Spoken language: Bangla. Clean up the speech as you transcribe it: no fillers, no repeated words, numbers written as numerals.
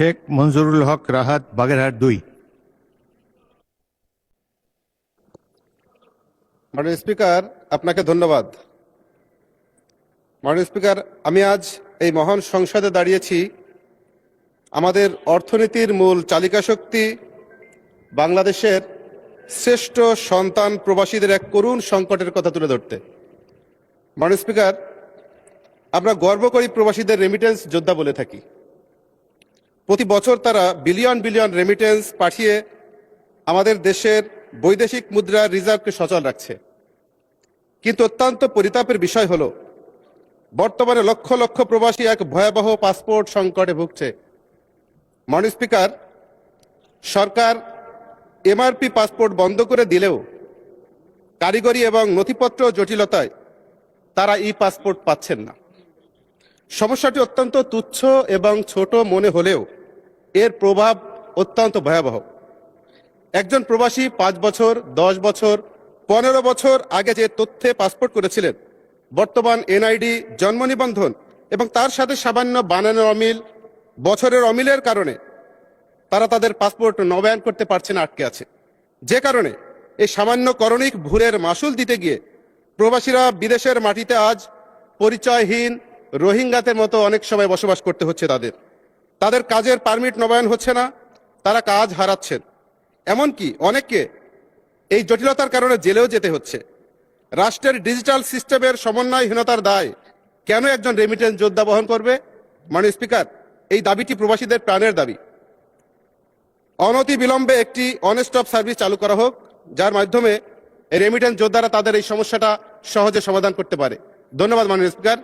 শেখ মঞ্জুরুল হক রাহাত, বাগেরহাট 2। মাননীয় স্পিকার, আপনাকে ধন্যবাদ। মাননীয় স্পিকার, আমি আজ এই মহান সংসদে দাঁড়িয়েছি আমাদের অর্থনীতির মূল চালিকা শক্তি বাংলাদেশের শ্রেষ্ঠ সন্তান প্রবাসীদের এক করুণ সংকটের কথা তুলে ধরতে। মাননীয় স্পিকার, আমরা গর্ব করি প্রবাসীদের রেমিটেন্স যোদ্ধা বলে থাকি। প্রতি বছর তারা বিলিয়ন বিলিয়ন রেমিটেন্স পাঠিয়ে আমাদের দেশের বৈদেশিক মুদ্রার রিজার্ভকে সচল রাখছে। কিন্তু অত্যন্ত পরিতাপের বিষয় হলো বর্তমানে লক্ষ লক্ষ প্রবাসী এক ভয়াবহ পাসপোর্ট সংকটে ভুগছে। মাননীয় স্পিকার, সরকার এমআরপি পাসপোর্ট বন্ধ করে দিলেও কারিগরি এবং নথিপত্র জটিলতায় তারা ই পাসপোর্ট পাচ্ছেন না। সমস্যাটি অত্যন্ত তুচ্ছ এবং ছোট মনে হলেও এর প্রভাব অত্যন্ত ভয়াবহ। একজন প্রবাসী 5 বছর, 10 বছর, 15 বছর আগে যে তথ্যে পাসপোর্ট করেছিলেন, বর্তমান এনআইডি, জন্ম নিবন্ধন এবং তার সাথে সামান্য বানানোর অমিল, বছরের অমিলের কারণে তারা তাদের পাসপোর্ট নবায়ন করতে পারছে না, আটকে আছে। যে কারণে এই সামান্য করণিক ভুলের মাসুল দিতে গিয়ে প্রবাসীরা বিদেশের মাটিতে আজ পরিচয়হীন রোহিঙ্গাদের মতো অনেক সময় বসবাস করতে হচ্ছে। তাদের কাজের পারমিট নবায়ন হচ্ছে না, তারা কাজ হারাচ্ছেন। এমনকি অনেককে এই জটিলতার কারণে জেলেও যেতে হচ্ছে। রাষ্ট্রের ডিজিটাল সিস্টেমের সমন্বয়হীনতার দায় কেন একজন রেমিটেন্স যোদ্ধা বহন করবে? মাননীয় স্পিকার, এই দাবিটি প্রবাসীদের প্রাণের দাবি। অনতি বিলম্বে একটি অন স্টপ সার্ভিস চালু করা হোক, যার মাধ্যমে রেমিটেন্স যোদ্ধারা তাদের এই সমস্যাটা সহজে সমাধান করতে পারে। ধন্যবাদ মাননীয় স্পিকার।